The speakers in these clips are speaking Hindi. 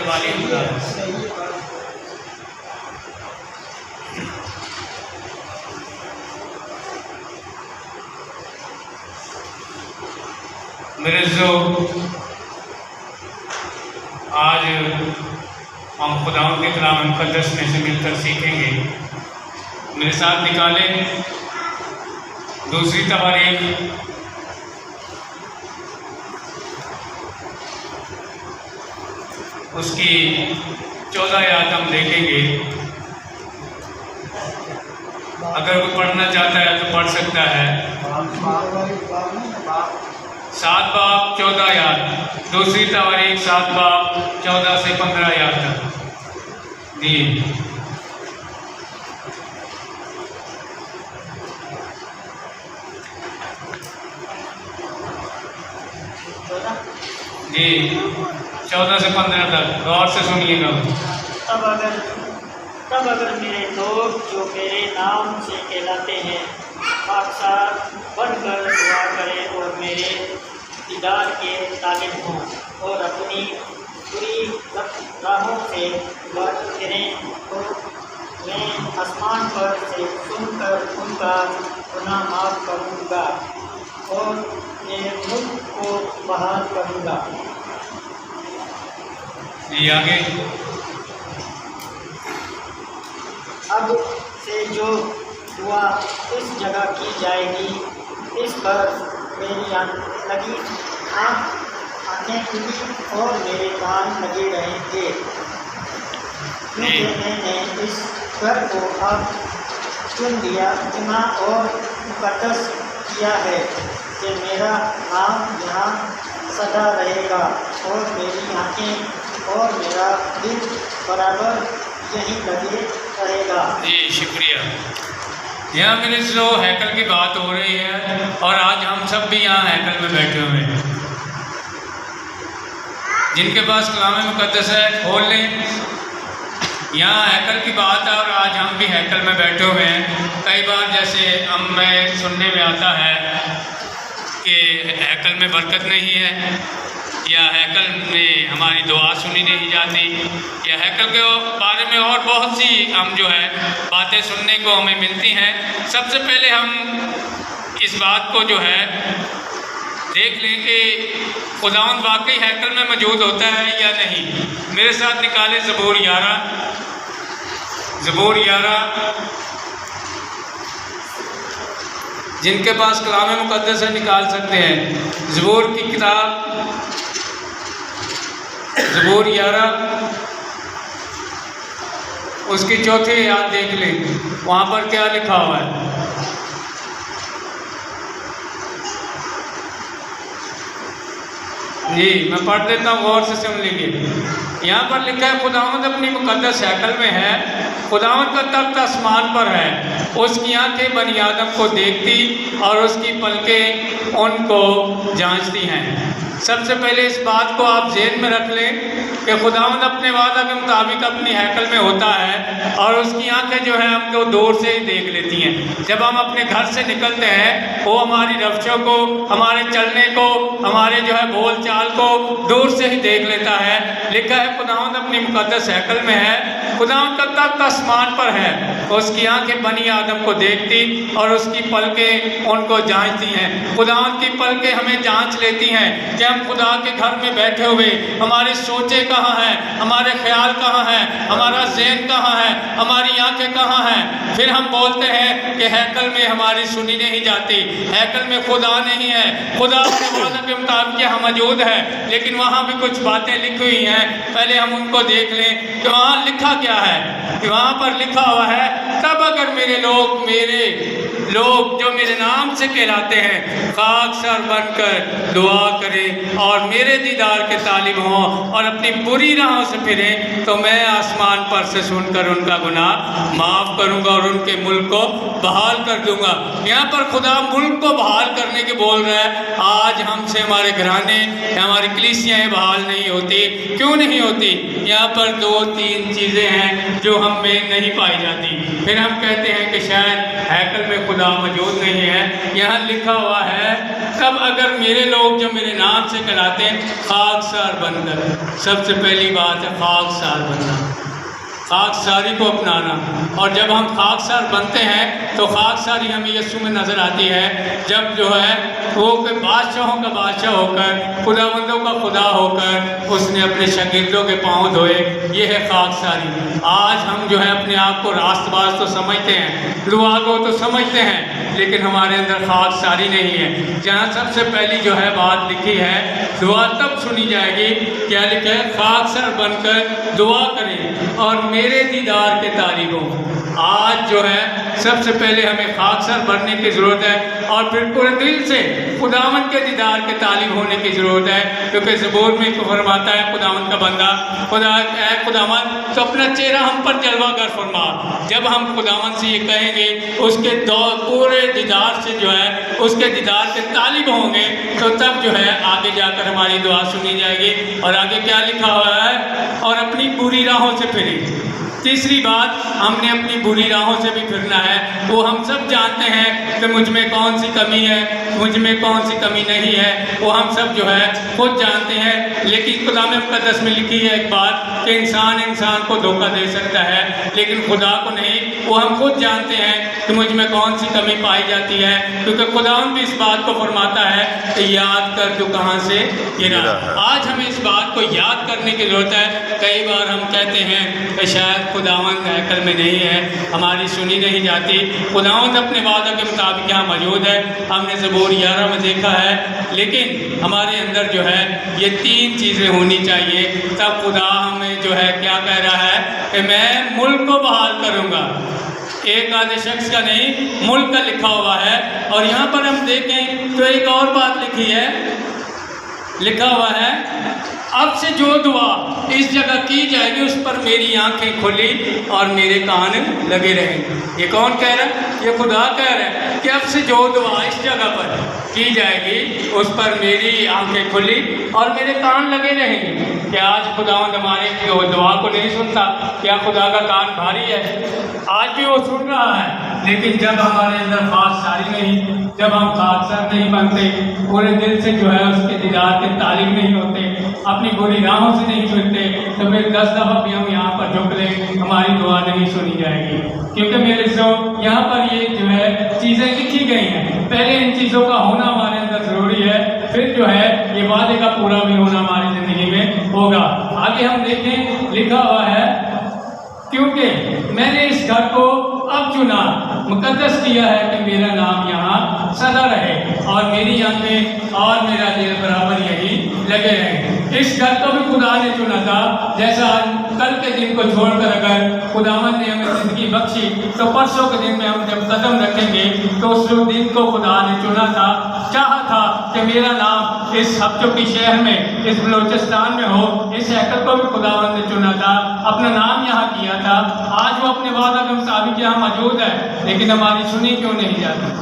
वाली खुदा है। मेरे जो आज हम खुदाओं के कलाम मुक़द्दस में से मिलकर सीखेंगे, मेरे साथ निकालें दूसरी तवारीख उसकी 14 आयत हम देखेंगे। अगर कोई पढ़ना चाहता है तो पढ़ सकता है। 7 बाब 14 आयत, दूसरी तवारीख 7 बाब 14 से 15 आयत तक। जी 14 से 15 तक गौर से सुनिएगा। तब अगर मेरे लोग जो मेरे नाम से कहलाते हैं खाकसार बनकर दुआ करें और मेरे दीदार के तालिब हों और अपनी बुरी राहों से फिरें, तो मैं आसमान पर से सुनकर उनका गुनाह माफ़ करूँगा और मेरे मुल्क को बहाल करूँगा। ये आगे अब से जो दुआ इस जगह की जाएगी, इस पर मेरी लगी आँखें खुली और मेरे कान लगे रहेंगे, क्योंकि मैंने इस घर को अब चुन लिया, चुना और मुक़द्दस किया है कि मेरा नाम यहाँ सदा रहेगा और मेरी आँखें और मेरा दिल बराबर यहीं लगे रहेगा। जी शुक्रिया। यहाँ मेरे जो हैकल की बात हो रही है और आज हम सब भी यहाँ हैकल में बैठे हुए हैं। जिनके पास कलाम मुक़द्दस है खोल लें। यहाँ हैकल की बात है और आज हम भी हैकल में बैठे हुए हैं। कई बार जैसे हम में सुनने में आता है कि हैकल में बरकत नहीं है, या हैकल में हमारी दुआ सुनी नहीं जाती, या हैकल के बारे में और बहुत सी हम जो है बातें सुनने को हमें मिलती हैं। सबसे पहले हम इस बात को जो है देख लें कि खुदावंद वाकई हैकल में मौजूद होता है या नहीं। मेरे साथ निकाले ज़बूर 11। जिनके पास कलाम मुक़द्दस है निकाल सकते हैं। ज़बूर की किताब ज़बूर 11 उसकी चौथी आयत देख लें, वहाँ पर क्या लिखा हुआ है। जी मैं पढ़ देता हूँ, गौर से सुन लीजिए। यहाँ पर लिखा है खुदावंद अपनी मुक़द्दस हैकल में है, खुदावंद का तख्त आसमान पर है, उसकी आँखें बनी आदम को देखती और उसकी पलकें उनको जांचती हैं। सबसे पहले इस बात को आप ज़हन में रख लें कि खुदावंद अपने वादा के मुताबिक अपनी हैकल में होता है और उसकी आंखें जो है हमको दूर से ही देख लेती हैं। जब हम अपने घर से निकलते हैं वो हमारी रफ्शों को, हमारे चलने को, हमारे जो है बोल चाल को दूर से ही देख लेता है। लिखा है खुदावंद अपनी मुक़द्दस हैकल में है, खुदावंद का तख्त आसमान पर है, उसकी आंखें बनी आदम को देखती और उसकी पलकें उनको जांचती हैं। खुदावंद की पलकें हमें जांच लेती हैं कि हम खुदा के घर में बैठे हुए हमारी सोचें कहाँ हैं, हमारे ख्याल कहाँ हैं, हमारा ज़हन कहाँ है, हमारी आंखें कहाँ हैं। फिर हम बोलते हैं कि हैकल में हमारी सुनी नहीं जाती, हैकल में खुदा नहीं है। खुदा अपने वादे के मुताबिक यहाँ मौजूद है, लेकिन वहाँ भी कुछ बातें लिखी हुई हैं। पहले हम उनको देख लें कि वहाँ लिखा क्या है। कि वहाँ पर लिखा हुआ है, तब अगर मेरे लोग जो मेरे नाम से कहलाते हैं खाकसार बनकर दुआ करें और मेरे दीदार के तालिब हों और अपनी बुरी राहों से फिरें, तो मैं आसमान पर से सुनकर उनका गुनाह माफ़ करूंगा और उनके मुल्क को बहाल कर दूंगा। यहाँ पर खुदा मुल्क को बहाल करने के बोल रहा है। आज हमसे हमारे घराने, हमारी कलीसियाँ बहाल नहीं होती। क्यों नहीं होती? यहाँ पर 2-3 चीज़ें हैं जो हम में नहीं पाई जाती। फिर हम कहते हैं कि शायद हैकल में खुदा मौजूद नहीं है। यहाँ लिखा हुआ है तब अगर मेरे लोग जो मेरे नाम से कहलाते हैं खाकसार बनकर, सबसे पहली बात है खाकसार बनना, खाकसारी को अपनाना। और जब हम खाकसार बनते हैं तो खाकसारी हमें यीशु में नज़र आती है, जब जो है वो बादशाहों का बादशाह होकर, खुदावंदों का खुदा होकर उसने अपने शागिर्दों के पाँव धोए। ये है खाकसारी। आज हम जो है अपने आप को रास्तबाज तो समझते हैं, दुआ को तो समझते हैं, लेकिन हमारे अंदर खाकसारी नहीं है। जहाँ सबसे पहली जो है बात लिखी है, दुआ तब सुनी जाएगी, क्या लिखा है? खाकसार बनकर दुआ करें और मेरे दीदार के तारीफ हो। आज जो है सबसे पहले हमें खाकसार बनने की ज़रूरत है और फिर पूरे दिल से खुदावंद के दीदार के तालिब होने की ज़रूरत है, क्योंकि ज़बूर में फरमाता है खुदावंद का बंदा, खुदावंद तो अपना चेहरा हम पर जलवा कर फरमा। जब हम खुदावंद से ये कहेंगे, उसके पूरे दीदार से जो है उसके दीदार के तालिब होंगे, तो तब जो है आगे जाकर हमारी दुआ सुनी जाएगी। और आगे क्या लिखा हुआ है? और अपनी बुरी राहों से फिरें। तीसरी बात, हमने अपनी बुरी राहों से भी फिरना है। वो हम सब जानते हैं कि मुझ में कौन सी कमी है, मुझ में कौन सी कमी नहीं है, वो हम सब जो है खुद जानते हैं। लेकिन कलाम मुक़द्दस में लिखी है एक बात कि इंसान को धोखा दे सकता है, लेकिन खुदा को नहीं। वो हम खुद जानते हैं कि मुझ में कौन सी कमी पाई जाती है, क्योंकि खुदावंद भी इस बात को फरमाता है कि याद कर तू कहाँ से गिरा। आज हमें इस बात को याद करने की ज़रूरत है। कई बार हम कहते हैं कि शायद खुदावंद हैकल में नहीं है, हमारी सुनी नहीं जाती। खुदावंद अपने वादा के मुताबिक यहाँ मौजूद है, हमने ज़बूर 11 में देखा है। लेकिन हमारे अंदर जो है ये 3 चीज़ें होनी चाहिए, तब खुदा हमें जो है क्या कह रहा है कि मैं मुल्क को बहाल करूँगा। एक आधे शख्स का नहीं, मुल्क का लिखा हुआ है। और यहाँ पर हम देखें तो एक और बात लिखी है, लिखा हुआ है, अब से जो दुआ इस जगह की जाएगी उस पर मेरी आंखें खुली और मेरे कान लगे रहेंगे। ये कौन कह रहा है? ये खुदा कह रहा है कि अब से जो दुआ इस जगह पर की जाएगी उस पर मेरी आंखें खुली और मेरे कान लगे रहेंगे। क्या आज खुदावंद हमारे दुआ को नहीं सुनता? क्या खुदा का कान भारी है? आज भी वो सुन रहा है, लेकिन जब हमारे अंदर खाकसारी नहीं, जब हम खाकसार नहीं बनते, पूरे दिल से जो है उसके दीदार के तालिब नहीं होते, अपनी बुरी राहों से नहीं फिरते, तो फिर 10 दफ़ा भी हम यहाँ पर झुक लें, हमारी दुआ नहीं सुनी जाएगी। क्योंकि मेरे से यहाँ पर ये जो है चीज़ें लिखी गई हैं, पहले इन चीज़ों का होना हमारे अंदर ज़रूरी है, फिर जो है ये वादे का पूरा भी होना हमारी ज़िंदगी में होगा। आगे हम देखें, लिखा हुआ है, क्योंकि मैंने इस घर को अब चुना, मुकद्दस किया है कि मेरा नाम यहाँ सदा रहे और मेरी आंखें और मेरा दिल बराबर यही लगे रहें। इस घर को भी खुदा ने चुना था। जैसा कल के दिन को छोड़कर अगर खुदावंद ने हमें ज़िंदगी बख्शी, तो परसों के दिन में हम जब कदम रखेंगे तो उस दिन को खुदा ने चुना था, चाहा था कि मेरा नाम इस हफ्तों की शहर में, इस बलोचिस्तान में हो। इस हैकल को भी खुदावंद ने चुना था, अपना नाम यहाँ किया था। आज वो अपने वादा के मुताबिक यहाँ मौजूद है, लेकिन हमारी सुनी क्यों नहीं जाती?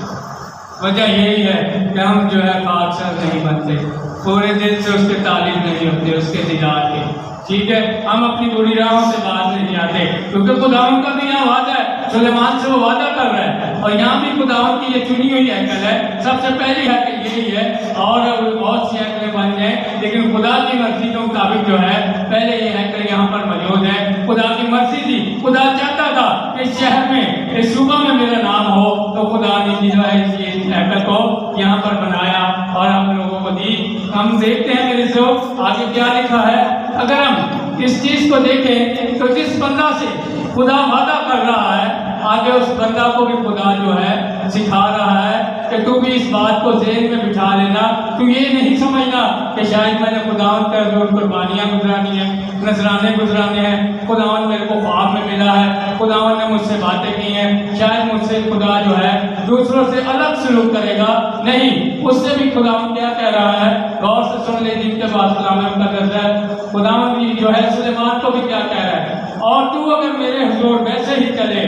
वजह यही है कि हम जो है खाकसार नहीं बनते, पूरे दिल से उसके तालिब नहीं होते, उसके दीदार के। ठीक है, हम अपनी बुरी राहों से बात नहीं आते, क्योंकि खुदावंद का भी यहाँ वादा है, सुलेमान से वो वादा कर रहा है। और यहाँ भी खुदावंद की ये चुनी हुई हैकल है, सबसे पहली हैकल यही है, और बहुत सी हैकलें बन जाए, लेकिन खुदा की मर्जी के मुताबिक जो है पहले ये हैकल यहाँ पर मौजूद है। खुदा की मर्जी थी, खुदा चाहता था इस शहर में, इस सूबा में मेरा नाम हो, तो खुदा ने जो है इस हैकल को यहाँ पर बनाया और हम लोगों को दी। हम देखते हैं मेरे से आगे क्या लिखा है। अगर हम इस चीज़ को देखें तो जिस बंदा से खुदा वादा कर रहा है, आगे उस बंदा को भी खुदा जो है सिखा रहा है कि तू भी इस बात को ज़हन में बिठा लेना। तू ये नहीं समझना कि शायद मैंने खुदावंद का जो कुर्बानियाँ गुजरानी है, नजराने गुजराने हैं, खुदावंद मेरे को ख्वाब में मिला है, खुदावंद ने मुझसे बातें की हैं, शायद मुझसे खुदा जो है दूसरों से अलग सलूक करेगा। नहीं, उससे भी खुदावंद क्या कह रहा है, गौर से सुन ले जिनके पास कलाम मुक़द्दस है। खुदावंद जो है सुलेमान को भी क्या कह रहा है, और तू अगर मेरे हुजूर वैसे ही चले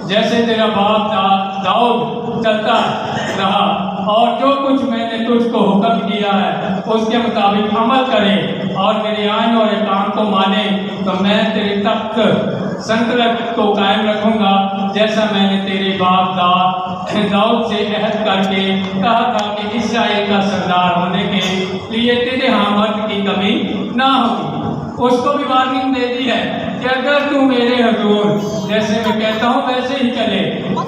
जैसे तेरा बाप दाऊद चलता रहा, और जो कुछ मैंने तुझको हुक्म दिया है उसके मुताबिक अमल करे और मेरे आइन और काम को माने, तो मैं तेरे तख्त संतलत को कायम रखूंगा, जैसा मैंने तेरे बाप दाऊद से अहद करके कहा था कि इस्राएल का सरदार होने के लिए तेरे यहाँ मर्द की कमी ना होगी। उसको भी वार्निंग दे दी है कि अगर तू मेरे हजूर जैसे मैं कहता हूँ वैसे ही चले,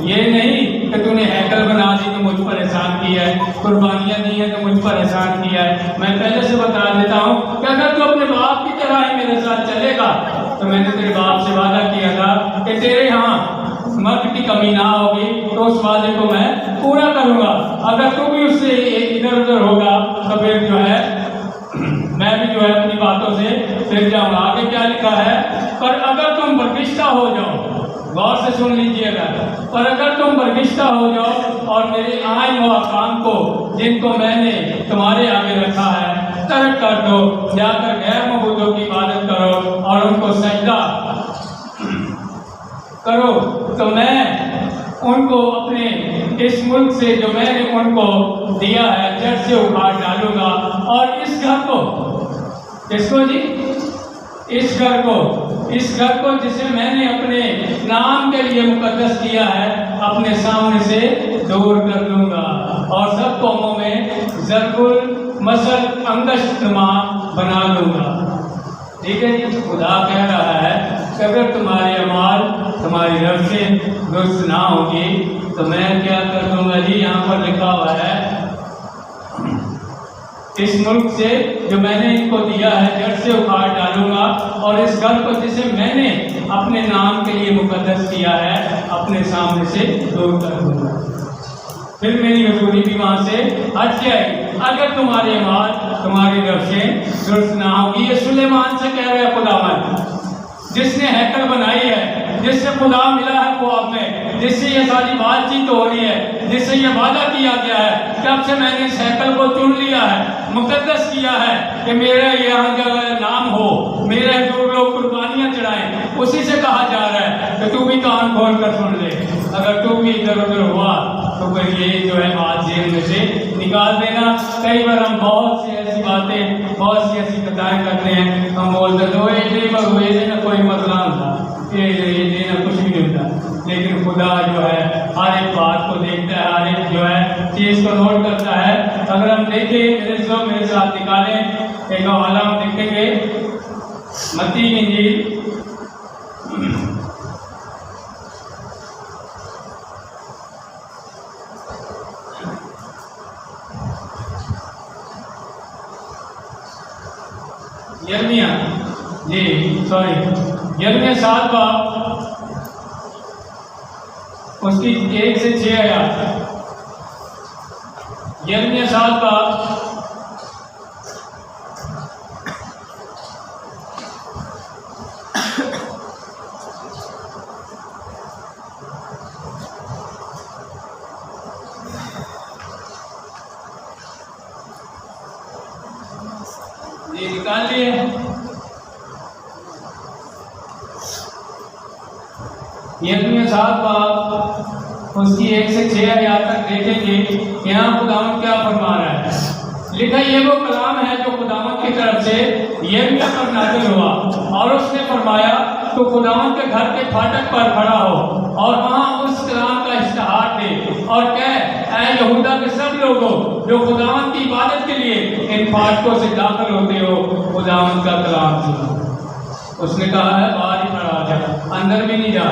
ये नहीं कि तूने हैकल बना दी तो मुझ पर एहसान किया है, कुर्बानियाँ दी हैं तो मुझ पर एहसान किया है। मैं पहले से बता देता हूँ कि अगर तू अपने बाप की तरह ही मेरे साथ चलेगा तो मैंने तेरे बाप से वादा किया था कि तेरे यहाँ मर्द की कमी ना होगी, तो उस वादे को मैं पूरा करूँगा। अगर तू भी उससे इधर उधर होगा तो फिर जो है मैं भी जो है अपनी बातों से फिर जाऊँगा। आगे क्या लिखा है, पर अगर तुम बर्गिश्ता हो जाओ, गौर से सुन लीजिएगा, पर अगर तुम बर्गिश्ता हो जाओ और मेरे आइन व अहकाम को जिनको मैंने तुम्हारे आगे रखा है तर्क कर दो, जाकर गैर मबूदों की इबादत करो और उनको सजदा करो, तो मैं उनको अपने इस मुल्क से जो मैंने उनको दिया है जड़ से उखाड़ डालूंगा। और इस घर को, इसको जी, इस घर को जिसे मैंने अपने नाम के लिए मुकद्दस किया है अपने सामने से दूर कर दूंगा और सब कौमों में ज़रबुल मसल अंगशनुमा बना लूंगा। ठीक है जी, खुदा कह रहा है कि अगर तुम्हारे अमाल तुम्हारी रब से दुरुस्त ना होगी तो मैं क्या कर दूंगा जी। यहाँ पर लिखा हुआ है इस मुल्क से जो मैंने इनको दिया है जड़ से उखाड़ डालूंगा और इस घर को जिसे मैंने अपने नाम के लिए मुकद्दस किया है अपने सामने से दूर कर दूंगा। फिर मेरी हजूरी भी वहाँ से हट जाएगी अगर तुम्हारे अमाल तुम्हारी रफ्शें दुरुस्त ना होगी। ये सुलेमान से कह रहे हैं खुदावन, जिसने हैकल बनाई है, जिससे खुदा मिला है वो अब में, जिससे ये सारी बातचीत हो रही है, जिससे ये वादा किया गया है कि अब से मैंने इस हैकल को चुन लिया है, मुकद्दस किया है कि मेरे यहाँ जो नाम हो, मेरे जो लोग कुर्बानियाँ चढ़ाएं, उसी से कहा जा रहा है कि तू भी कान खोल कर सुन ले। अगर तू भी इधर उधर हुआ तो फिर ये जो है बात जेल में से निकाल देना। कई बार हम बहुत सी ऐसी बातें, बहुत सी ऐसी कथाएँ करते हैं, हम बोलते तो ये देना कोई मसला होता, ये देना कुछ भी नहीं होता, लेकिन खुदा जो है हर एक बात को देखता है, हर एक जो है चीज़ को नोट करता है। अगर हम देखें मेरे साथ निकालें एक हवाला हम देखेंगे मत्ती की इंजील 7 बाब उसकी 1 से 6 आयत। यिर्मयाह 7 बाब ये निकाल लिए। यिर्मयाह 7 बाब उसकी 1 से 6 आयत तक देखेंगे। यहाँ खुदावंद क्या फरमा रहा है। लिखा ये वो कलाम है जो खुदावंद की तरफ से यिर्मयाह पर नाज़िल हुआ और उसने फरमाया तो खुदावंद के घर के फाटक पर खड़ा हो और वहाँ उस कलाम का इश्तिहार दे और कह ऐ यहूदा के सब लोगों जो खुदावंद की इबादत के लिए इन फाटकों से दाखिल होते हो, खुदावंद का कलाम सुनो। उसने कहा है बाहर ही खड़ा हो जा, अंदर भी नहीं जा,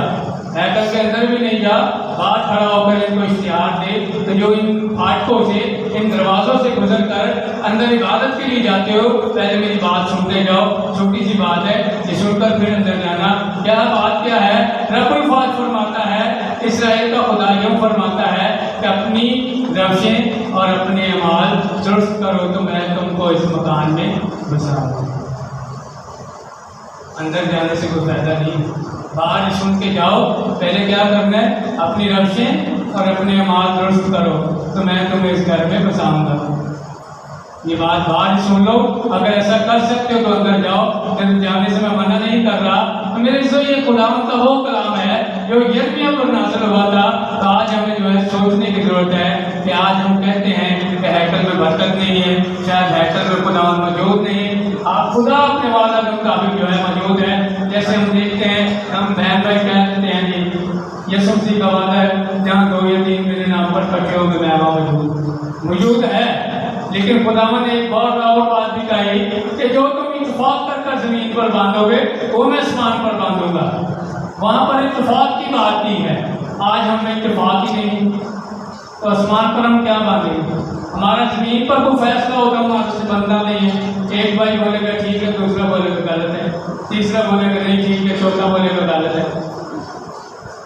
हैकल के अंदर भी नहीं जा, बाहर खड़ा होकर इनको इश्तिहार दे। तो जो इन फाटकों से, इन दरवाज़ों से गुजर कर अंदर इबादत के लिए जाते हो, पहले मेरी बात सुनते जाओ। छोटी सी बात है, ये सुनकर फिर अंदर जाना। क्या बात क्या है? रब्बुल फ़ाज़ फरमाता है, इस्राएल का खुदा यूँ फरमाता है कि अपनी रफ्शें और अपने अमाल दुरुस्त करो तो मैं तुमको इस मकान में बसाऊंगा। अंदर जाने से कोई फायदा नहीं, बाहर सुन के जाओ। पहले क्या करना है? अपनी रफ्शें और अपने अमाल दुरुस्त करो तो मैं तुम्हें इस घर में बसाऊंगा। ये बात बाहर सुन लो। अगर ऐसा कर सकते हो तो अंदर जाओ, फिर जाने से मैं मना नहीं कर रहा। तो मेरे से ये खुदावंद का वो कलाम है जो यिर्मयाह पर नाज़िल हुआ था तो आज हमें जो है सोचने की जरूरत है कि आज हम कहते हैं कि हैकल में बरकत नहीं है, शायद हैकल में खुदा मौजूद नहीं है। आप खुदा अपने वादा के मुताबिक जो है मौजूद है। जैसे हम देखते हैं, हम बहन भाई कह देते हैं जी यीशु मसीह का वादा है, जहाँ 2 या 3 मेरे नाम पर इकट्ठे होंगे मैं वहाँ मौजूद है। लेकिन खुदावन ने एक और बात भी कही कि जो तुम इत्तेफाक कर जमीन पर बांधोगे वो मैं आसमान पर बांधूंगा। वहाँ पर इत्तेफाक की बात की है। आज हमने इत्तेफाक ही नहीं, तो आसमान पर हम क्या बांधेंगे? हमारा जमीन पर कोई फैसला होगा हमारे से बनता नहीं है। एक भाई बोलेगा ठीक है, दूसरा बोलेगा गलत है, तीसरा बोलेगा नहीं ठीक है, चौथा बोलेगा गलत है।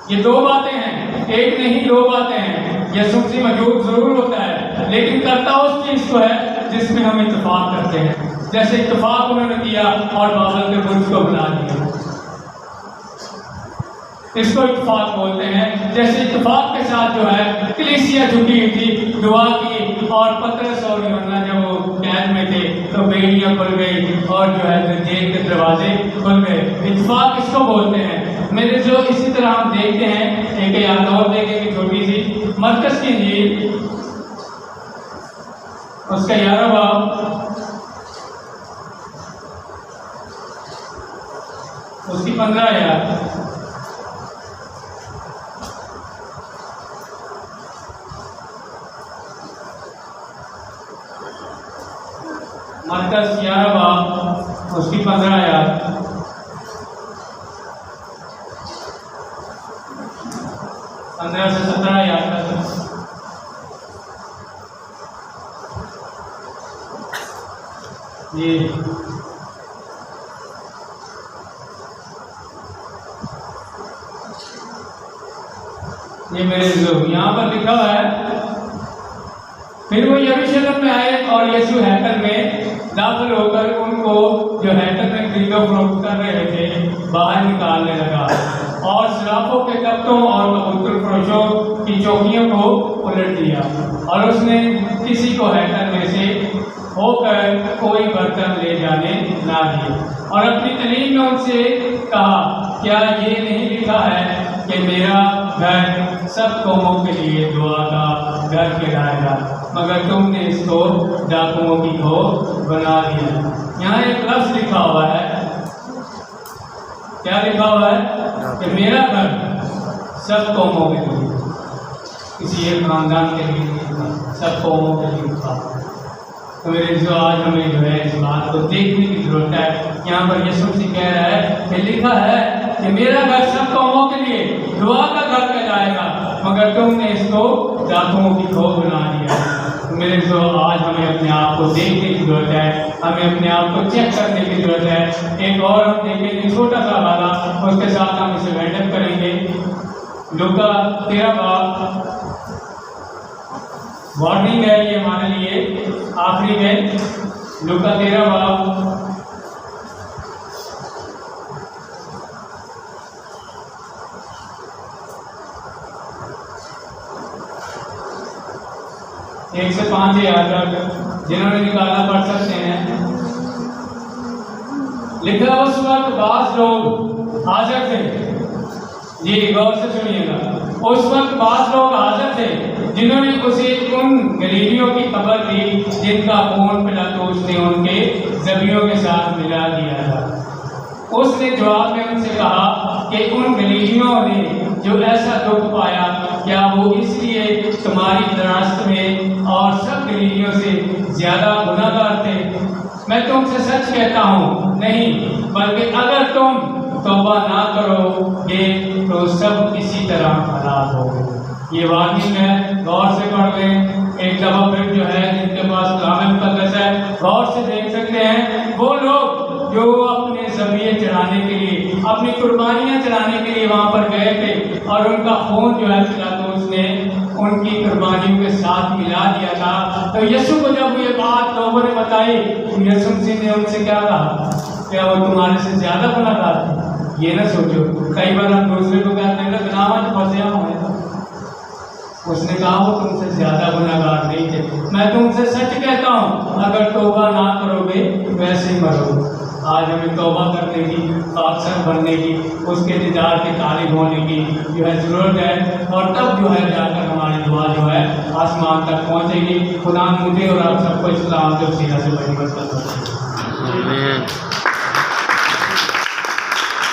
ये 2 बातें हैं, एक नहीं 2 बातें हैं। यीशु मसीह मौजूद जरूर होता है, लेकिन करता उस चीज को है जिसमें हम इत्तेफाक करते हैं। जैसे इत्तेफाक उन्होंने किया और बाबल के बुर्ज को बना दिया, इसको इत्तेफाक बोलते हैं। जैसे इत्तेफाक के साथ जो है कलीसिया झुकी हुई थी, दुआ की, और पतरस और यूहन्ना जब वो कैद में थे तो बेड़ियां खुल गई और जो है जेल के दरवाजे खुल गए। इत्तेफाक इसको बोलते हैं मेरे जो। इसी तरह हम देखते हैं, एक याद और देखेंगे छोटी सी, मरकस की इंजील उसका 11वां बाब उसकी 15 आयत। मरकस 11 बाब उसकी 15 आयत। 15 से 17 आयत तक जी। ये मेरे यहाँ पर लिखा हुआ है, फिर वो यरूशलेम में आए और यीशु हैकल में दाखिल होकर उनको जो हैकल में खरीदो फरोख्त कर रहे थे बाहर निकालने लगा और शराफों के तख्तों और कबूतर फरोशों की चौकियों को उलट दिया। और उसने किसी को हैकल में से होकर कोई बर्तन ले जाने ना दिए। और अपनी तलीम में उनसे कहा, क्या ये नहीं लिखा है कि मेरा घर सब कौमों के लिए दुआ का घर कहलाएगा, मगर तुमने इसको डाकुओं की खो बना दिया। यहाँ एक लफ्ज़ लिखा हुआ है, क्या लिखा हुआ है कि मेरा घर सब कौमों के लिए, किसी एक खानदान के लिए नहीं था, सब कौमों के लिए था। तो मेरे जो आज हमें जो है इस बात को देखने की जरूरत है। यहाँ पर यीशु मसीह कह रहा है कि लिखा है कि मेरा घर सब कौमों के लिए दुआ का घर कहलाएगा, मगर तुमने इसको डाकुओं की खो बना दिया। तो मेरे जो आज हमें अपने आप को देखने की जरूरत है, हमें अपने आप को चेक करने की जरूरत है। एक और हम देखेंगे छोटा सा वाला, उसके साथ हम इसे वेंडअप करेंगे। लूका 13 बाब वार्निंग है ये हमारे लिए आखिरी में। लूका 13 बाब एक से 5 याद तक जिन्होंने निकालना पढ़ सकते हैं। लिखा उस वक्त बाज लोग हाजिर थे, जी गौर से सुनिएगा, उस वक्त बाज लोग हाजिर थे जिन्होंने उसे उन गलीलियों की खबर दी जिनका खून पिलातुस ने उनके जबियों के साथ मिला दिया था। उसने जवाब में उनसे कहा कि उन गलीलियों ने जो ऐसा दुख पाया, क्या वो इसलिए तुम्हारी दरास्त में और सब गलीलियों से ज्यादा गुनाहगार थे? मैं तुमसे सच कहता हूँ नहीं, बल्कि अगर तुम तौबा ना करोगे तो सब इसी तरह हलाक होगे। ये वार्निंग है, गौर से पढ़ लें एक दफा फिर। जो है जिनके पास कलाम मुक़द्दस है गौर से देख सकते हैं, वो लोग जो अपने ज़बीहे चढ़ाने के लिए, अपनी कुर्बानियाँ चढ़ाने के लिए वहाँ पर गए थे और उनका खून जो है पिलातुस ने उनकी कुर्बानियों के साथ मिला दिया था। तो यीशु को जब ये बात लोगों ने बताई तो यीशु मसीह ने उनसे क्या कहा, क्या वो तुम्हारे से ज़्यादा गुनाहगार थे? ये ना सोचो, कई बार हम दूसरे को कहते हैं ना गुनाह में फंसे हुए। उसने कहा वो तुमसे ज्यादा गुनाहगार नहीं थे। मैं तुमसे सच कहता हूँ, अगर तौबा ना करोगे वैसे ही मरोगे। आज हमें तौबा करने की, अक्सर बनने की, उसके दीदार के तालिब होने की जो है ज़रूरत है। और तब जो है जाकर हमारी दुआ जो है आसमान तक पहुँचेगी। खुदा मुझे और आप सबको इस्लाम के वसीला से बड़ी मदद करता है।